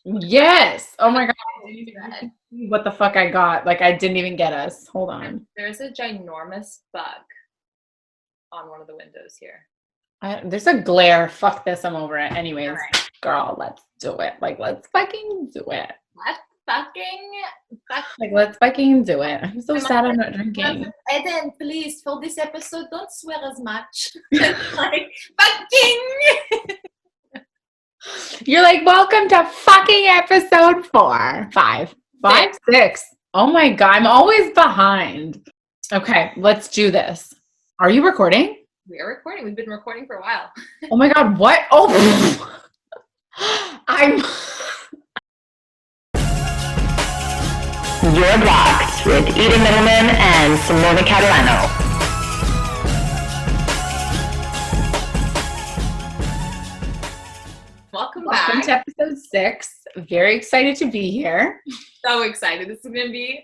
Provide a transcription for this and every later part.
Yes. Oh my God. I didn't even see what the fuck I got. Like, I didn't even get us. Hold on. There's a ginormous bug on one of the windows here. There's a glare. Fuck this. I'm over it. Anyways, Right. girl, let's do it. Like, let's fucking do it. Let's fucking do it. I'm so sad I'm not drinking. Eden, please, for this episode, don't swear as much. Like, fucking. You're like, welcome to fucking episode 4. 5, 6. Oh my God, I'm always behind. Okay, let's do this. Are you recording? We are recording. We've been recording for a while. Oh my God, what? Oh, I'm... You're Blocked with Eden Middleman and Simona Catalano. Welcome back to episode 6. Very excited to be here. So excited. This is going to be...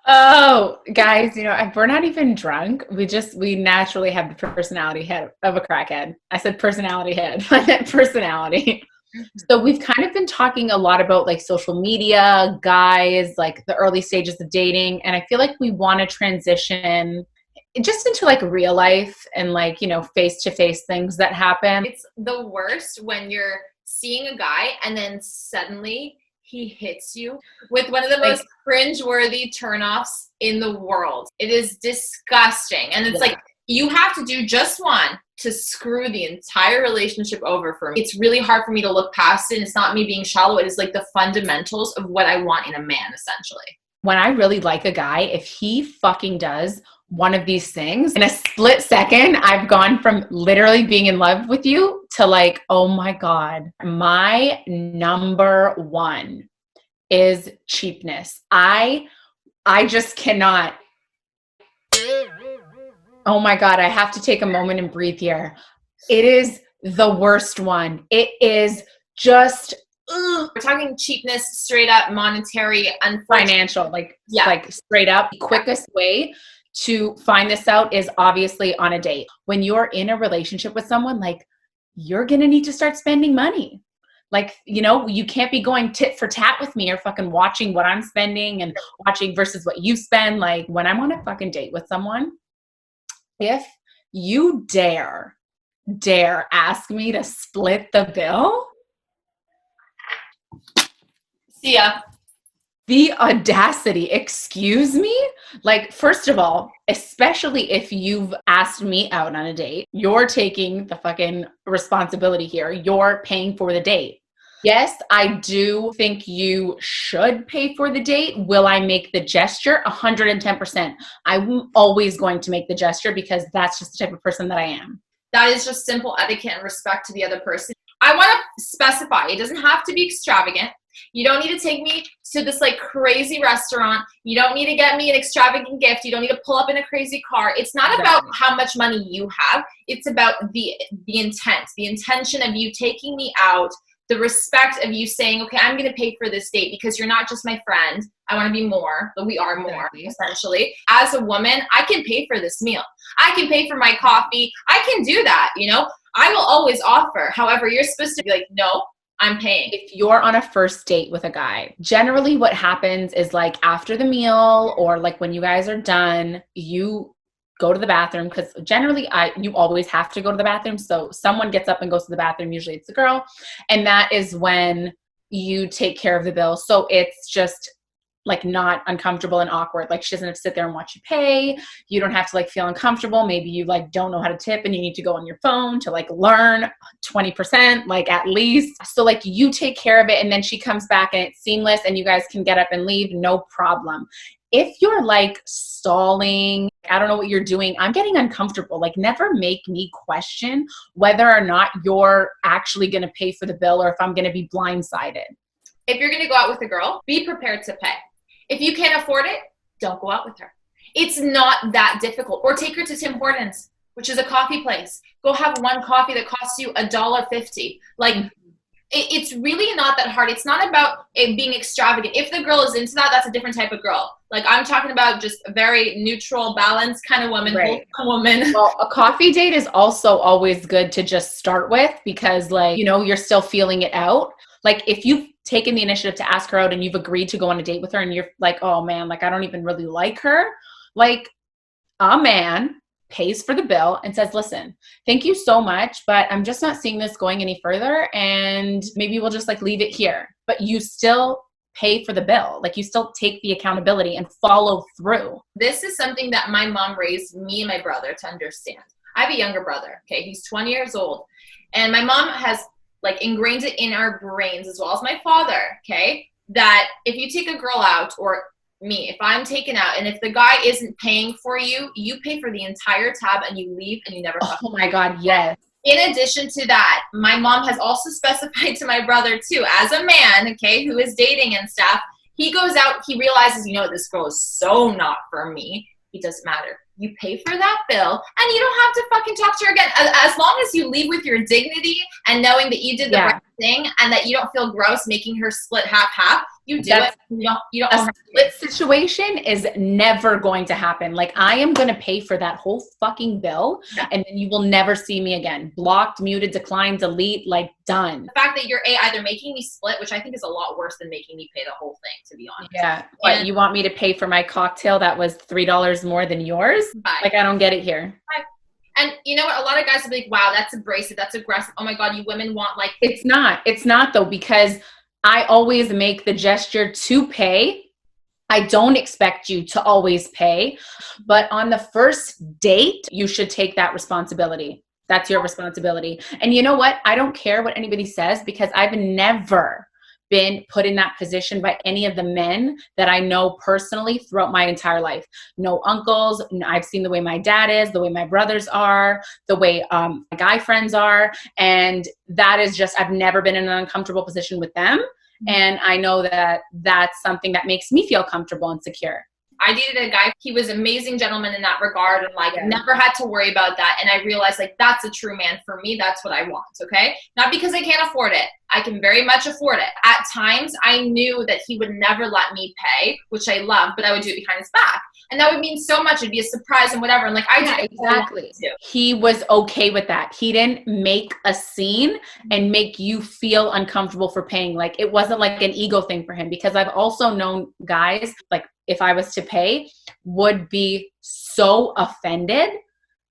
Oh, guys, you know, we're not even drunk. We naturally have the personality head of a crackhead. I said personality head. I meant personality. So we've kind of been talking a lot about like social media, guys, like the early stages of dating. And I feel like we want to transition just into like real life and like, you know, face-to-face things that happen. It's the worst when you're seeing a guy and then suddenly he hits you with one of the most cringeworthy turnoffs in the world. It is disgusting. And it's like, you have to do just one to screw the entire relationship over for me. It's really hard for me to look past it. And it's not me being shallow. It is like the fundamentals of what I want in a man, essentially. When I really like a guy, if he fucking does one of these things, in a split second, I've gone from literally being in love with you to like, oh my God. My number one is cheapness. I just cannot. Oh my God, I have to take a moment and breathe here. It is the worst one. It is just... We're talking cheapness, straight up monetary, financial, like straight up. The quickest way to find this out is obviously on a date. When you're in a relationship with someone, like, you're going to need to start spending money. Like, you know, you can't be going tit for tat with me or fucking watching what I'm spending and watching versus what you spend. Like, when I'm on a fucking date with someone, if you dare ask me to split the bill, see ya. The audacity, excuse me? Like, first of all, especially if you've asked me out on a date, you're taking the fucking responsibility here. You're paying for the date. Yes, I do think you should pay for the date. Will I make the gesture? 110%. I'm always going to make the gesture because that's just the type of person that I am. That is just simple etiquette and respect to the other person. I want to specify, it doesn't have to be extravagant. You don't need to take me to this like crazy restaurant. You don't need to get me an extravagant gift. You don't need to pull up in a crazy car. It's not about how much money you have. It's about the intent, the intention of you taking me out, the respect of you saying, okay, I'm going to pay for this date because you're not just my friend. I want to be more, but we are more, essentially. As a woman, I can pay for this meal. I can pay for my coffee. I can do that, you know? I will always offer. However, you're supposed to be like, no, I'm paying. If you're on a first date with a guy, generally what happens is like after the meal or like when you guys are done, you go to the bathroom because generally you always have to go to the bathroom. So someone gets up and goes to the bathroom. Usually it's the girl. And that is when you take care of the bill. So it's just like not uncomfortable and awkward. Like she doesn't have to sit there and watch you pay. You don't have to like feel uncomfortable. Maybe you like don't know how to tip and you need to go on your phone to like learn 20%, like at least. So like you take care of it and then she comes back and it's seamless and you guys can get up and leave, no problem. If you're like stalling, I don't know what you're doing, I'm getting uncomfortable. Like never make me question whether or not you're actually going to pay for the bill or if I'm going to be blindsided. If you're going to go out with a girl, be prepared to pay. If you can't afford it, don't go out with her. It's not that difficult. Or take her to Tim Hortons, which is a coffee place. Go have one coffee that costs you $1.50. Like, it's really not that hard. It's not about it being extravagant. If the girl is into that, that's a different type of girl. Like I'm talking about just a very neutral, balanced kind of woman, Right. wholesome woman. Well, a coffee date is also always good to just start with because, like, you know, you're still feeling it out. Like, if you've taken the initiative to ask her out and you've agreed to go on a date with her and you're like, oh man, like, I don't even really like her, like, a man pays for the bill and says, listen, thank you so much, but I'm just not seeing this going any further. And maybe we'll just like leave it here. But you still pay for the bill. Like you still take the accountability and follow through. This is something that my mom raised me and my brother to understand. I have a younger brother. Okay. He's 20 years old. And my mom has like ingrained it in our brains as well as my father. Okay. That if you take a girl out or me, if I'm taken out and if the guy isn't paying for you, you pay for the entire tab and you leave and you never Oh my God, yes. In addition to that, my mom has also specified to my brother too, as a man, okay, who is dating and stuff, he goes out, he realizes, you know, this girl is so not for me. It doesn't matter. You pay for that bill and you don't have to fucking talk to her again. As long as you leave with your dignity and knowing that you did the right thing and that you don't feel gross making her split half, you do it. You don't own her. Split situation is never going to happen. Like I am going to pay for that whole fucking bill and then you will never see me again. Blocked, muted, declined, delete, like done. The fact that you're either making me split, which I think is a lot worse than making me pay the whole thing, to be honest. Yeah. But you want me to pay for my cocktail that was $3 more than yours? Bye. Like I don't get it here. Bye. And you know what? A lot of guys will be like, wow, that's abrasive. That's aggressive. Oh my God, you women want like. It's not. It's not though, because I always make the gesture to pay. I don't expect you to always pay. But on the first date, you should take that responsibility. That's your responsibility. And you know what? I don't care what anybody says because I've never been put in that position by any of the men that I know personally throughout my entire life. No uncles. I've seen the way my dad is, the way my brothers are, the way my guy friends are. And that is just, I've never been in an uncomfortable position with them. And I know that that's something that makes me feel comfortable and secure. I dated a guy, he was an amazing gentleman in that regard and like never had to worry about that. And I realized like that's a true man for me. That's what I want. Okay. Not because I can't afford it. I can very much afford it. At times I knew that he would never let me pay, which I love, but I would do it behind his back. And that would mean so much. It'd be a surprise and whatever. And like I did exactly. He was okay with that. He didn't make a scene and make you feel uncomfortable for paying. Like it wasn't like an ego thing for him because I've also known guys like if I was to pay would be so offended.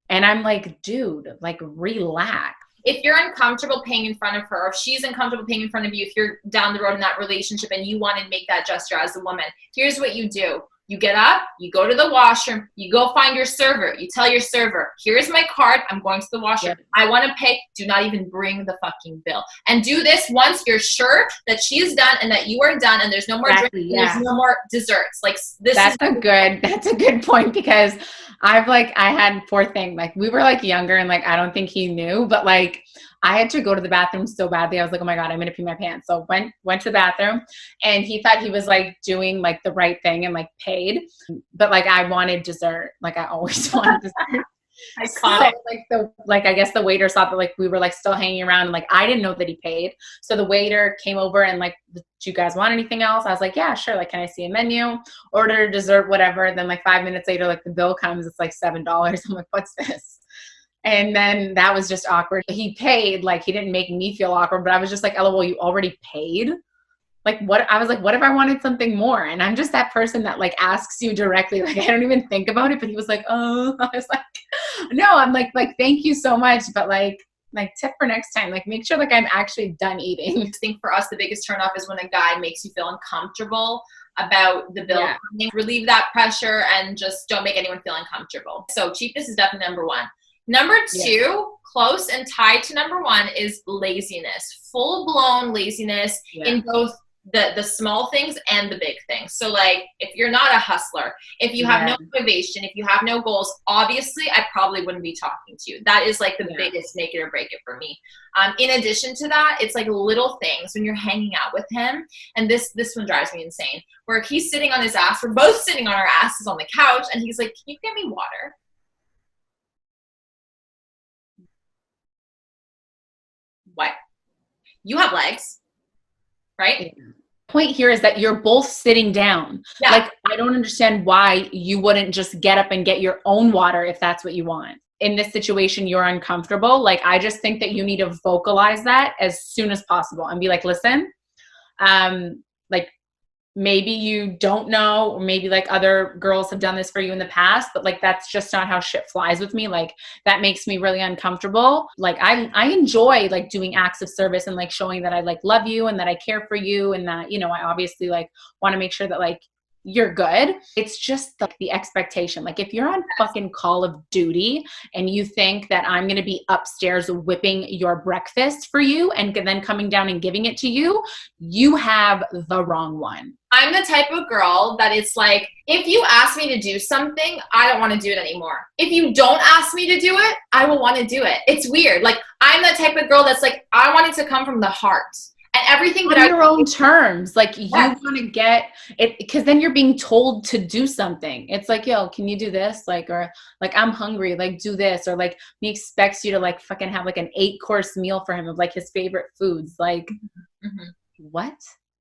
And I'm like, dude, like relax. If you're uncomfortable paying in front of her, or if she's uncomfortable paying in front of you, if you're down the road in that relationship and you want to make that gesture as a woman, here's what you do. You get up, you go to the washroom, you go find your server. You tell your server, here's my card. I'm going to the washroom. Yep. I want to pay. Do not even bring the fucking bill. And do this once you're sure that she is done and that you are done and there's no more drinks, there's no more desserts. Like this that's a good point because I had poor thing. Like we were like younger and like I don't think he knew, but like I had to go to the bathroom so badly. I was like, oh my God, I'm going to pee my pants. So went to the bathroom and he thought he was like doing like the right thing and like paid. But like I wanted dessert. Like I always wanted dessert. I guess the waiter saw that like we were like still hanging around and like I didn't know that he paid. So the waiter came over and like, do you guys want anything else? I was like, yeah, sure. Like, can I see a menu? Order dessert, whatever. And then like 5 minutes later, like the bill comes, it's like $7. I'm like, what's this? And then that was just awkward. He paid, like he didn't make me feel awkward, but I was just like, LOL, you already paid? Like what? I was like, what if I wanted something more? And I'm just that person that like asks you directly. Like I don't even think about it, but he was like, oh, I was like, no, I'm like, thank you so much. But like tip for next time, like make sure like I'm actually done eating. I think for us, the biggest turn off is when a guy makes you feel uncomfortable about the bill. Yeah. Relieve that pressure and just don't make anyone feel uncomfortable. So cheapness is definitely number one. Number two, close and tied to number one is laziness, full-blown laziness in both the small things and the big things. So like if you're not a hustler, if you have no motivation, if you have no goals, obviously I probably wouldn't be talking to you. That is like the biggest make it or break it for me. In addition to that, it's like little things when you're hanging out with him. And this one drives me insane where he's sitting on his ass. We're both sitting on our asses on the couch and he's like, can you get me water? What? You have legs, right? Point here is that you're both sitting down. Yeah. Like, I don't understand why you wouldn't just get up and get your own water if that's what you want. In this situation, you're uncomfortable. Like, I just think that you need to vocalize that as soon as possible and be like, listen, like, maybe you don't know, or maybe like other girls have done this for you in the past, but like, that's just not how shit flies with me. Like, that makes me really uncomfortable. Like, I enjoy like doing acts of service and like showing that I like love you and that I care for you, and that, you know, I obviously like want to make sure that like you're good. It's just like the expectation. Like, if you're on fucking Call of Duty and you think that I'm going to be upstairs whipping your breakfast for you and then coming down and giving it to you, you have the wrong one. I'm the type of girl that it's like, if you ask me to do something, I don't want to do it anymore. If you don't ask me to do it, I will want to do it. It's weird. Like, I'm the type of girl that's like, I want it to come from the heart. And everything that on your own terms, like, you want to get it, because then you're being told to do something. It's like, yo, can you do this? Like, or like, I'm hungry, like, do this. Or like, he expects you to like fucking have like an 8-course meal for him of like his favorite foods. Like, what?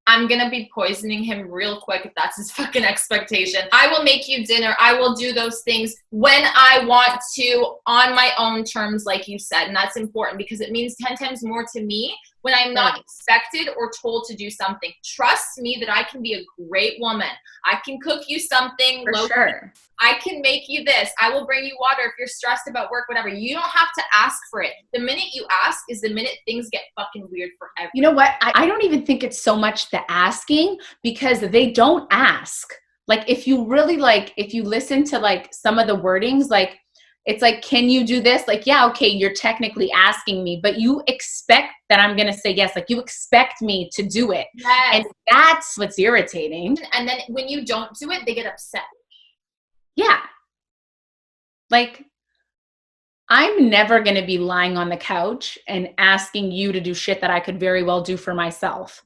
I'm going to be poisoning him real quick if that's his fucking expectation. I will make you dinner. I will do those things when I want to, on my own terms, like you said. And that's important because it means 10 times more to me when I'm not expected or told to do something. Trust me that I can be a great woman. I can cook you something. For sure. I can make you this. I will bring you water if you're stressed about work, whatever. You don't have to ask for it. The minute you ask is the minute things get fucking weird for everyone. You know what? I don't even think it's so much the asking, because they don't ask. Like, if you really like, if you listen to like some of the wordings, like, it's like, can you do this? Like, yeah, okay, you're technically asking me, but you expect that I'm going to say yes. Like, you expect me to do it. Yes. And that's what's irritating. And then when you don't do it, they get upset. Yeah. Like, I'm never going to be lying on the couch and asking you to do shit that I could very well do for myself.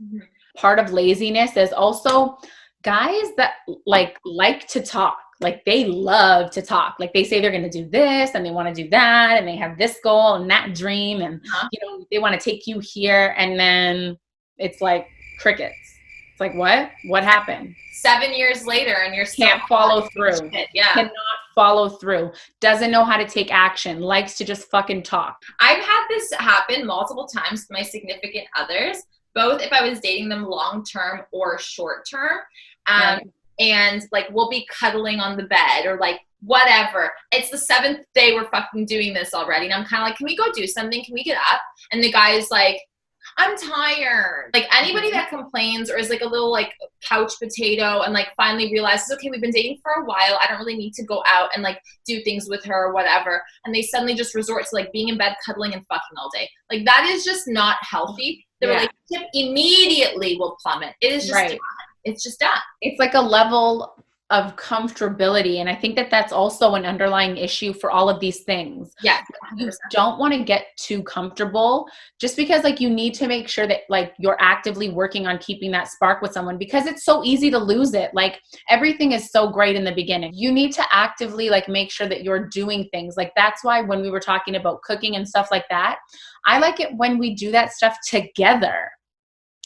Part of laziness is also guys that like to talk. Like, they love to talk. Like, they say they're going to do this and they want to do that and they have this goal and that dream and, you know, they want to take you here, and then it's like crickets. It's like, what happened? 7 years later and you're can't follow through. Yeah. Cannot follow through. Doesn't know how to take action. Likes to just fucking talk. I've had this happen multiple times with my significant others, both if I was dating them long-term or short-term. And like, we'll be cuddling on the bed or like whatever. It's the 7th day we're fucking doing this already. And I'm kind of like, can we go do something? Can we get up? And the guy is like, I'm tired. Like, anybody that complains or is like a little like couch potato and like finally realizes, okay, we've been dating for a while. I don't really need to go out and like do things with her or whatever. And they suddenly just resort to like being in bed, cuddling and fucking all day. Like, that is just not healthy. The relationship immediately will plummet. It is just done. It's just done. It's like a level of comfortability. And I think that that's also an underlying issue for all of these things. Yeah. You don't want to get too comfortable just because like you need to make sure that like you're actively working on keeping that spark with someone, because it's so easy to lose it. Like, everything is so great in the beginning. You need to actively like make sure that you're doing things. Like, that's why when we were talking about cooking and stuff like that, I like it when we do that stuff together.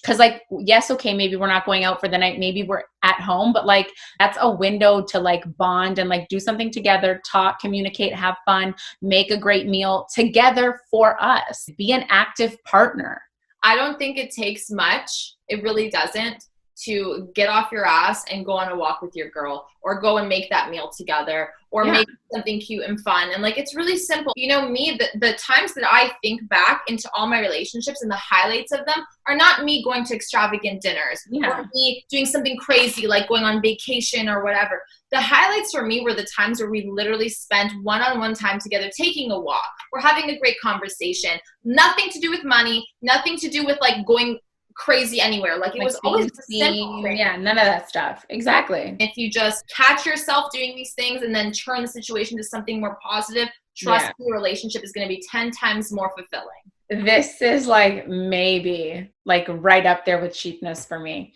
Because like, yes, okay, maybe we're not going out for the night, maybe we're at home, but like, that's a window to like bond and like do something together, talk, communicate, have fun, make a great meal together for us. Be an active partner. I don't think it takes much. It really doesn't, to get off your ass and go on a walk with your girl, or go and make that meal together, or make something cute and fun. And like, it's really simple. You know, me, the times that I think back into all my relationships and the highlights of them are not me going to extravagant dinners or me doing something crazy like going on vacation or whatever. The highlights for me were the times where we literally spent one-on-one time together, taking a walk, we're having a great conversation, nothing to do with money, nothing to do with like going crazy anywhere. Like, it was always the simple thing. Yeah, none of that stuff. Exactly. If you just catch yourself doing these things and then turn the situation to something more positive, trust me, your relationship is going to be 10 times more fulfilling. This is like maybe like right up there with cheapness for me.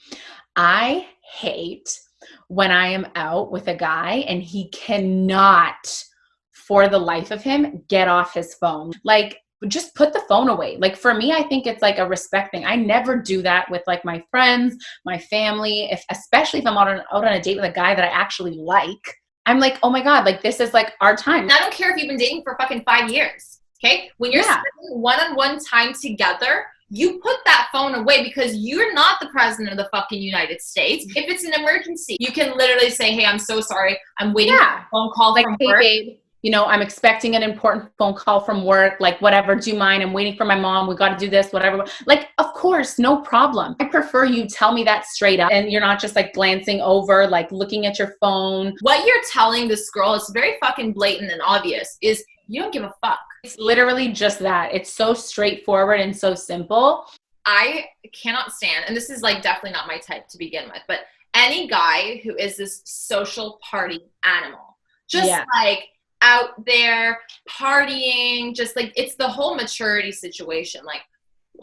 I hate when I am out with a guy and he cannot, for the life of him, get off his phone. Like, just put the phone away. Like for me, I think it's like a respect thing. I never do that with like my friends, my family, especially if I'm out on a date with a guy that I actually like. I'm like, oh my God, like this is like our time. I don't care if you've been dating for fucking 5 years. Okay. When you're spending one-on-one time together, you put that phone away because you're not the president of the fucking United States. If it's an emergency, you can literally say, hey, I'm so sorry. I'm waiting for a phone call like, from hey, work. Babe, you know, I'm expecting an important phone call from work, like whatever, do you mind? I'm waiting for my mom. We got to do this, whatever. Like, of course, no problem. I prefer you tell me that straight up and you're not just like glancing over, like looking at your phone. What you're telling this girl is very fucking blatant and obvious is you don't give a fuck. It's literally just that. It's so straightforward and so simple. I cannot stand, and this is like definitely not my type to begin with, but any guy who is this social party animal, just like out there partying, just like it's the whole maturity situation. Like,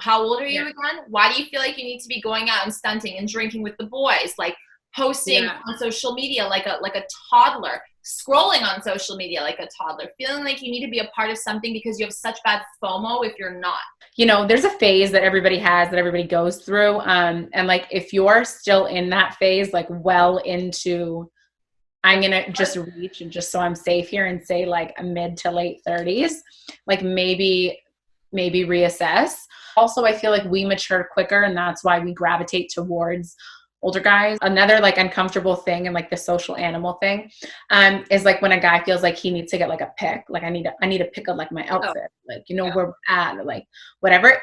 how old are you again? Why do you feel like you need to be going out and stunting and drinking with the boys? Like posting on social media like a toddler, scrolling on social media like a toddler, feeling like you need to be a part of something because you have such bad FOMO if you're not. You know, there's a phase that everybody has, that everybody goes through. And like, if you're still in that phase, like well into, I'm going to just reach and just so I'm safe here and say like a mid to late 30s, like maybe reassess. Also, I feel like we mature quicker and that's why we gravitate towards older guys. Another like uncomfortable thing and like the social animal thing is like when a guy feels like he needs to get like a pic, like I need to pick up like my outfit, like, you know, where we're at, or like whatever.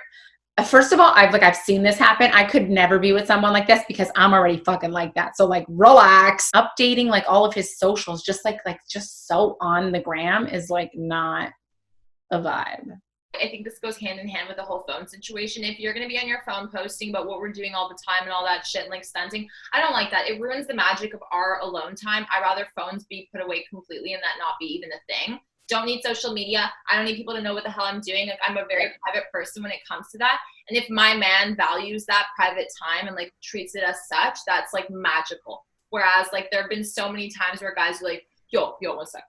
First of all, I've seen this happen. I could never be with someone like this because I'm already fucking like that. So like relax. Updating like all of his socials, just just so on the gram is like not a vibe. I think this goes hand in hand with the whole phone situation. If you're going to be on your phone posting about what we're doing all the time and all that shit and like stunting, I don't like that. It ruins the magic of our alone time. I'd rather phones be put away completely and that not be even a thing. Don't need social media. I don't need people to know what the hell I'm doing. Like, I'm a very private person when it comes to that. And if my man values that private time and like treats it as such, that's like magical. Whereas like there have been so many times where guys are like, yo, one sec.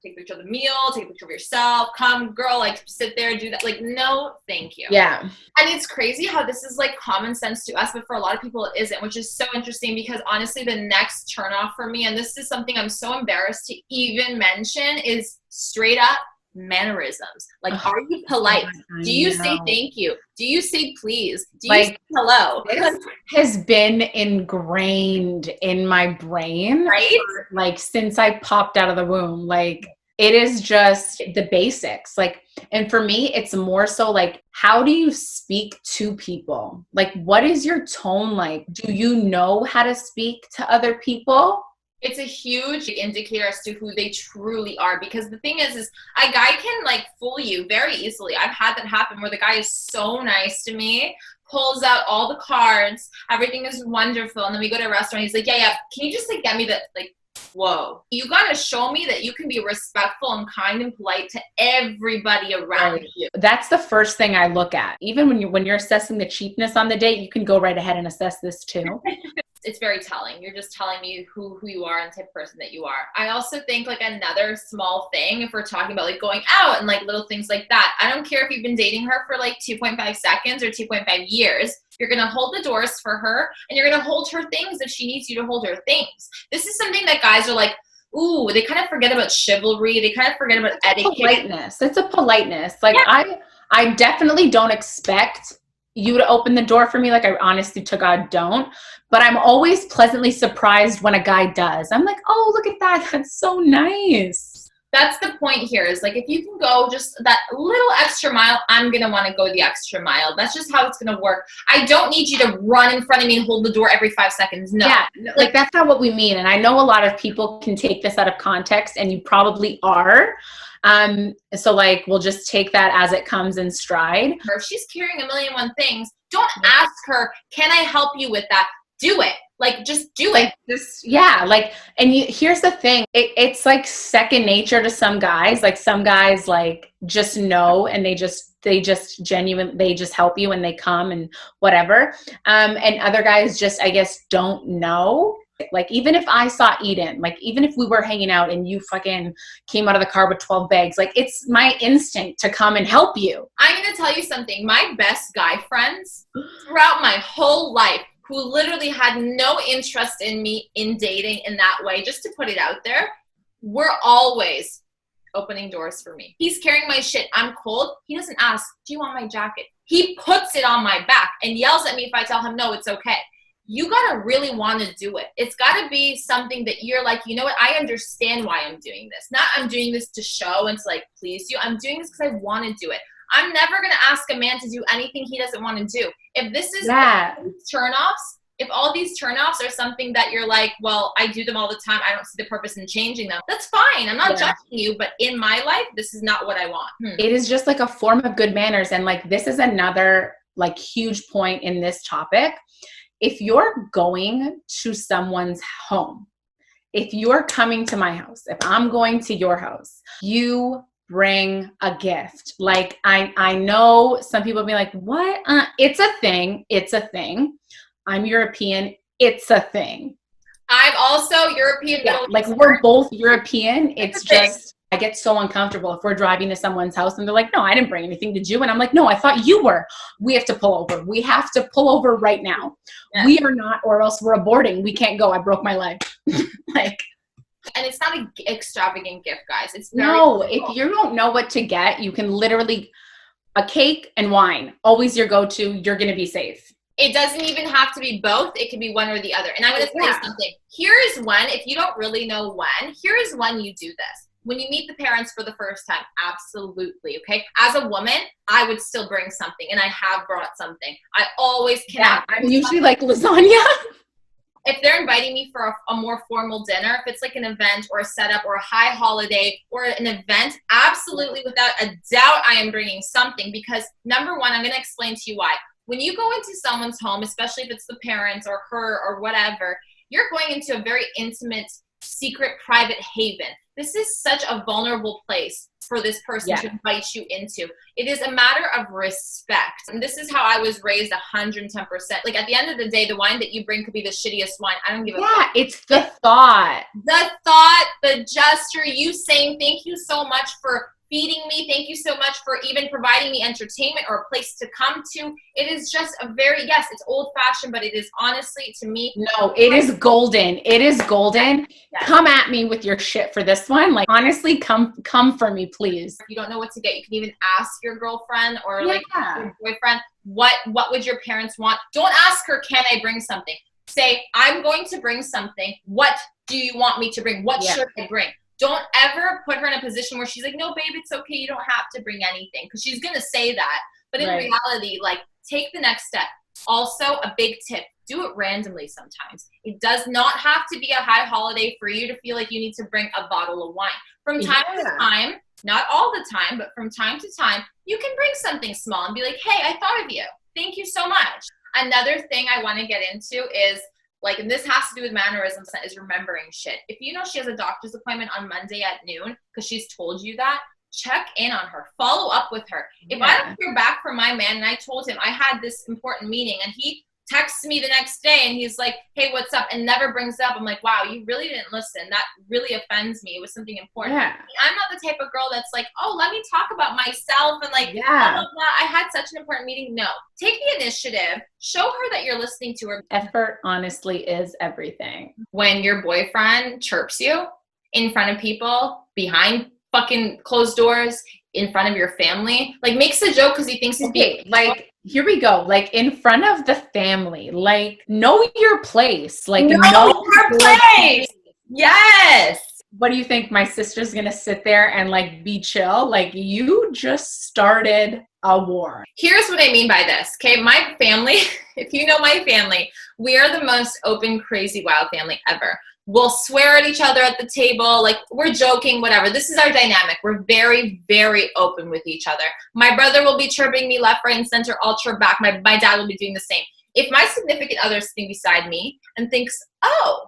Take a picture of the meal, take a picture of yourself, come girl, like sit there, do that. Like, no, thank you. Yeah. And it's crazy how this is like common sense to us, but for a lot of people it isn't, which is so interesting because honestly, the next turn off for me, and this is something I'm so embarrassed to even mention, is straight up mannerisms. Like, are you polite? Do you say thank you? Do you say please? Do you say hello? This has been ingrained in my brain, right? Like since I popped out of the womb. Like it is just the basics. Like, and for me, it's more so like, how do you speak to people? Like, what is your tone like? Do you know how to speak to other people? It's a huge indicator as to who they truly are, because the thing is a guy can like fool you very easily. I've had that happen where the guy is so nice to me, pulls out all the cards, everything is wonderful, and then we go to a restaurant, he's like, yeah, can you just like get me that? Like, whoa, you gotta show me that you can be respectful and kind and polite to everybody around you. That's the first thing I look at. Even when you're assessing the cheapness on the date, you can go right ahead and assess this too. It's very telling. You're just telling me who you are and the type of person that you are. I also think like another small thing, if we're talking about like going out and like little things like that, I don't care if you've been dating her for like 2.5 seconds or 2.5 years, you're going to hold the doors for her and you're going to hold her things if she needs you to hold her things. This is something that guys are like, ooh, they kind of forget about chivalry. They kind of forget about etiquette. Politeness. It's a politeness. Like I definitely don't expect you to open the door for me. Like I honestly to God don't, but I'm always pleasantly surprised when a guy does. I'm like, oh, look at that. That's so nice. That's the point here is like, if you can go just that little extra mile, I'm going to want to go the extra mile. That's just how it's going to work. I don't need you to run in front of me and hold the door every 5 seconds. No. Yeah, like that's not what we mean. And I know a lot of people can take this out of context, and you probably are. So like, we'll just take that as it comes in stride. If she's carrying a million and one things, don't ask her, can I help you with that? Do it. Like, just do it. And here's the thing. It's like second nature to some guys. Like some guys like just know, and they just help you and they come and whatever. And other guys just, I guess, don't know. Like, even if I saw Eden, like, even if we were hanging out and you fucking came out of the car with 12 bags, like, it's my instinct to come and help you. I'm going to tell you something. My best guy friends throughout my whole life, who literally had no interest in me in dating in that way, just to put it out there, were always opening doors for me. He's carrying my shit. I'm cold. He doesn't ask, do you want my jacket? He puts it on my back and yells at me if I tell him, no, it's okay. You got to really want to do it. It's got to be something that you're like, you know what? I understand why I'm doing this. Not I'm doing this to show and to like please you. I'm doing this because I want to do it. I'm never going to ask a man to do anything he doesn't want to do. If this is turn-offs, if all these turn-offs are something that you're like, well, I do them all the time, I don't see the purpose in changing them, that's fine. I'm not judging you, but in my life, this is not what I want. It is just like a form of good manners. And like, this is another like huge point in this topic. If you're going to someone's home, if you're coming to my house, if I'm going to your house, you bring a gift. Like, I know some people be like, what? It's a thing. It's a thing. I'm European. It's a thing. I'm also European. Yeah, like we're both European. It's just, I get so uncomfortable if we're driving to someone's house and they're like, no, I didn't bring anything. Did you? And I'm like, no, I thought you were. We have to pull over. We have to pull over right now. Yeah. We are not, or else we're aborting. We can't go. I broke my leg. Like, and it's not an extravagant gift, guys. It's no, if you don't know what to get, you can literally, a cake and wine, always your go-to. You're going to be safe. It doesn't even have to be both. It can be one or the other. And I'm going to say something. Here is one, if you don't really know when, here is when you do this. When you meet the parents for the first time, absolutely, okay? As a woman, I would still bring something, and I have brought something. I always can. Yeah, I'm usually like lasagna. If they're inviting me for a more formal dinner, if it's like an event or a setup or a high holiday or an event, absolutely, without a doubt, I am bringing something because, number one, I'm going to explain to you why. When you go into someone's home, especially if it's the parents or her or whatever, you're going into a very intimate, secret, private haven. This is such a vulnerable place for this person to invite you into. It is a matter of respect. And this is how I was raised 110%. Like at the end of the day, the wine that you bring could be the shittiest wine. I don't give a fuck. Yeah, it's the thought. The thought, the gesture, you saying thank you so much for feeding me. Thank you so much for even providing me entertainment or a place to come to. It is just a very, yes, it's old fashioned, but it is honestly to me. No, it is golden. It is golden. Yes. Come at me with your shit for this one. Like, honestly, come for me, please. If you don't know what to get, you can even ask your girlfriend or like your boyfriend, what would your parents want? Don't ask her, can I bring something? Say, I'm going to bring something. What do you want me to bring? What should I bring? Don't ever put her in a position where she's like, no, babe, it's okay. You don't have to bring anything. Because she's going to say that. But in reality, like, take the next step. Also, a big tip. Do it randomly sometimes. It does not have to be a high holiday for you to feel like you need to bring a bottle of wine. From time to time, not all the time, but from time to time, you can bring something small and be like, hey, I thought of you. Thank you so much. Another thing I want to get into is, like, and this has to do with mannerisms, is remembering shit. If you know she has a doctor's appointment on Monday at noon because she's told you that, check in on her. Follow up with her. If I don't hear back from my man and I told him I had this important meeting and he texts me the next day and he's like, hey, what's up? And never brings it up. I'm like, wow, you really didn't listen. That really offends me. It was something important. Yeah. I'm not the type of girl that's like, oh, let me talk about myself and like, blah, blah, blah. I had such an important meeting. No. Take the initiative. Show her that you're listening to her. Effort, honestly, is everything. When your boyfriend chirps you in front of people, behind fucking closed doors, in front of your family, like makes a joke because he thinks he's being like, here we go. Like in front of the family, like know your place. Like know your place. Yes. What do you think? My sister's going to sit there and like be chill? Like you just started a war. Here's what I mean by this. Okay. My family, if you know my family, we are the most open, crazy, wild family ever. We'll swear at each other at the table. Like we're joking, whatever. This is our dynamic. We're very, very open with each other. My brother will be chirping me left, right, and center. I'll chirp back. My dad will be doing the same. If my significant other is sitting beside me and thinks, oh,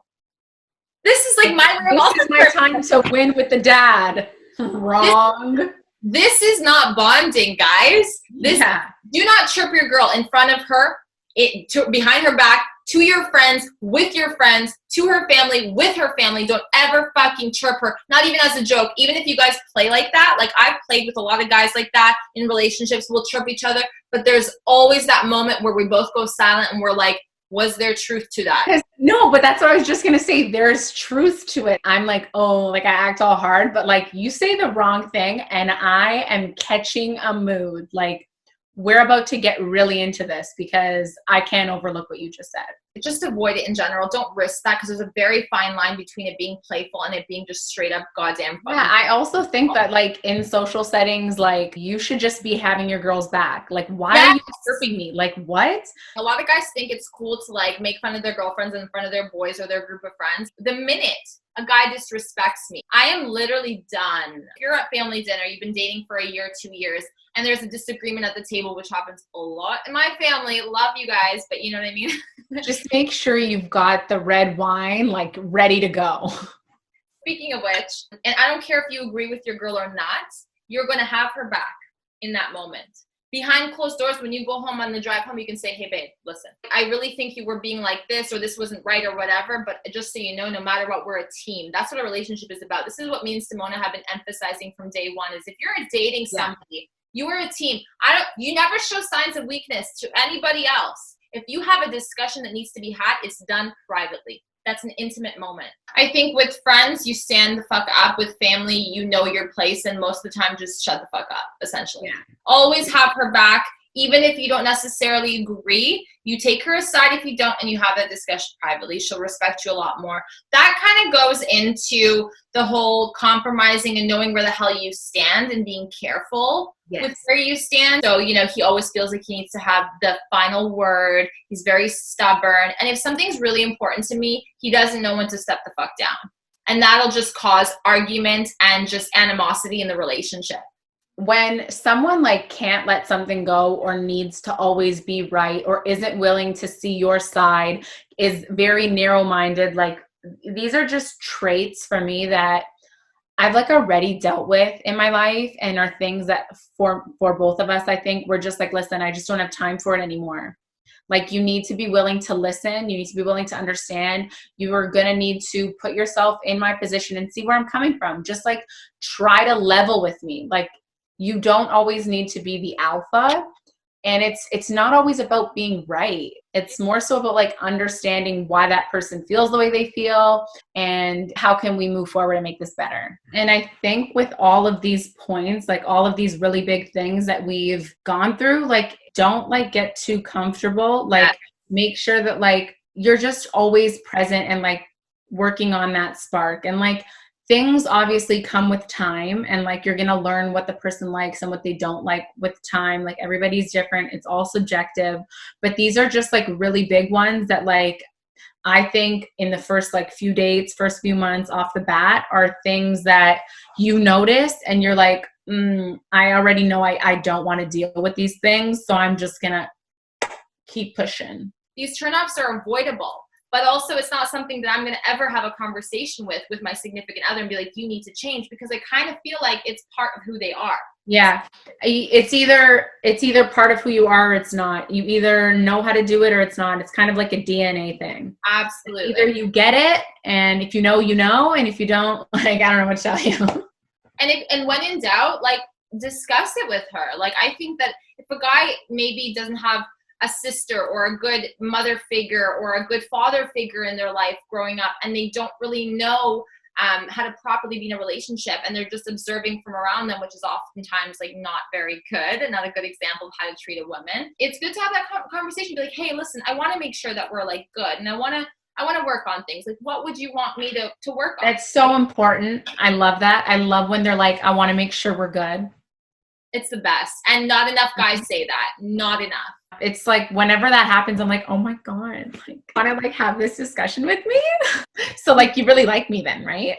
this is like my way of also my time to win with the dad. Wrong. This is not bonding, guys. Do not chirp your girl in front of her, behind her back, to your friends, with your friends, to her family, with her family. Don't ever fucking chirp her. Not even as a joke. Even if you guys play like that, like I've played with a lot of guys like that in relationships, we'll chirp each other, but there's always that moment where we both go silent and we're like, was there truth to that? No, but that's what I was just going to say. There's truth to it. I'm like, oh, like I act all hard, but like you say the wrong thing and I am catching a mood. Like we're about to get really into this because I can't overlook what you just said. Just avoid it in general. Don't risk that because there's a very fine line between it being playful and it being just straight up goddamn fun. Yeah, I also think that like in social settings, like you should just be having your girls back. Like, why are you chirping me? Like, what? A lot of guys think it's cool to like make fun of their girlfriends in front of their boys or their group of friends. The minute a guy disrespects me, I am literally done. If you're at family dinner, you've been dating for a year, 2 years, and there's a disagreement at the table, which happens a lot in my family. Love you guys, but you know what I mean? Just make sure you've got the red wine, like ready to go. Speaking of which, and I don't care if you agree with your girl or not, you're going to have her back in that moment. Behind closed doors, when you go home on the drive home, you can say, hey, babe, listen, I really think you were being like this or this wasn't right or whatever, but just so you know, no matter what, we're a team. That's what a relationship is about. This is what me and Simona have been emphasizing from day one is if you're dating somebody, you are a team. You never show signs of weakness to anybody else. If you have a discussion that needs to be had, it's done privately. That's an intimate moment. I think with friends, you stand the fuck up. With family, you know your place, and most of the time, just shut the fuck up, essentially. Yeah. Always have her back, even if you don't necessarily agree. You take her aside if you don't, and you have that discussion privately. She'll respect you a lot more. That kind of goes into the whole compromising and knowing where the hell you stand and being careful with where you stand. So, you know, he always feels like he needs to have the final word. He's very stubborn. And if something's really important to me, he doesn't know when to step the fuck down. And that'll just cause argument and just animosity in the relationship. When someone like can't let something go or needs to always be right or isn't willing to see your side, is very narrow-minded, like these are just traits for me that I've like already dealt with in my life and are things that for both of us, I think we're just like, listen, I just don't have time for it anymore. Like you need to be willing to listen. You need to be willing to understand. You are going to need to put yourself in my position and see where I'm coming from. Just like try to level with me. Like you don't always need to be the alpha. And it's not always about being right. It's more so about like understanding why that person feels the way they feel and how can we move forward and make this better. And I think with all of these points, like all of these really big things that we've gone through, like don't like get too comfortable. Like make sure that like you're just always present and like working on that spark. And like things obviously come with time and like you're going to learn what the person likes and what they don't like with time. Like everybody's different. It's all subjective, but these are just like really big ones that like I think in the first like few dates, first few months off the bat are things that you notice and you're like, I already know I don't want to deal with these things. So I'm just going to keep pushing. These turnoffs are avoidable. But also it's not something that I'm going to ever have a conversation with my significant other and be like, you need to change, because I kind of feel like it's part of who they are. Yeah. It's either part of who you are or it's not. You either know how to do it or it's not. It's kind of like a DNA thing. Absolutely. Either you get it, and if you know, you know, and if you don't, like, I don't know what to tell you. And when in doubt, like, discuss it with her. Like, I think that if a guy maybe doesn't have a sister or a good mother figure or a good father figure in their life growing up, and they don't really know how to properly be in a relationship, and they're just observing from around them, which is oftentimes like not very good and not a good example of how to treat a woman. It's good to have that conversation. Be like, hey, listen, I want to make sure that we're like good, and I want to work on things. Like, what would you want me to work on? That's so important. I love that. I love when they're like, I want to make sure we're good. It's the best. And not enough guys say that. Not enough. It's like whenever that happens, I'm like, oh my God, like, want to like have this discussion with me? So like, you really like me then, right?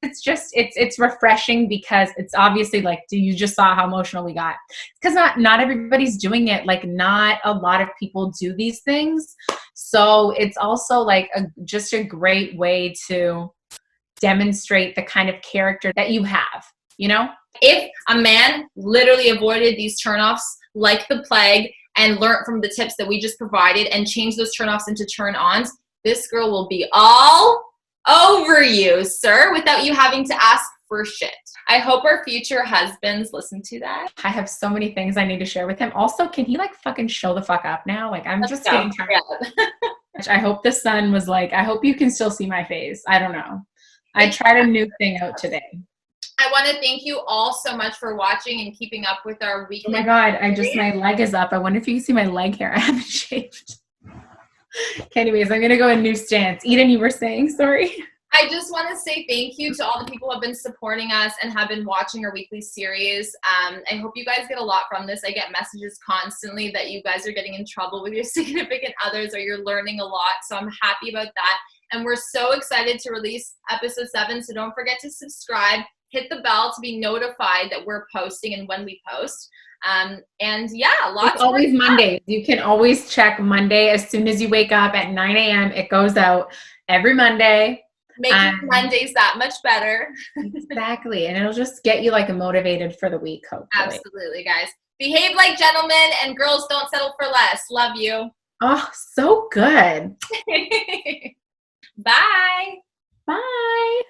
It's refreshing because it's obviously like, you just saw how emotional we got. Because not everybody's doing it. Like not a lot of people do these things. So it's also like just a great way to demonstrate the kind of character that you have, you know? If a man literally avoided these turnoffs like the plague, and learn from the tips that we just provided and change those turn-offs into turn-ons, this girl will be all over you, sir, without you having to ask for shit. I hope our future husbands listen to that. I have so many things I need to share with him. Also, can he like fucking show the fuck up now? Like, I'm just getting tired. Yeah. I hope the sun was like, I hope you can still see my face. I don't know. I tried a new thing out today. I want to thank you all so much for watching and keeping up with our weekly. Oh my God, my leg is up. I wonder if you can see my leg hair. I haven't shaved. Okay, anyways, I'm going to go a new stance. Eden, you were saying, sorry. I just want to say thank you to all the people who have been supporting us and have been watching our weekly series. I hope you guys get a lot from this. I get messages constantly that you guys are getting in trouble with your significant others or you're learning a lot. So I'm happy about that. And we're so excited to release episode 7. So don't forget to subscribe, hit the bell to be notified that we're posting and when we post. And yeah, lots. It's always Mondays. You can always check Monday as soon as you wake up at 9 a.m. It goes out every Monday. Making Mondays that much better. Exactly. And it'll just get you like motivated for the week, hopefully. Absolutely, guys. Behave like gentlemen and girls don't settle for less. Love you. Oh, so good. Bye. Bye.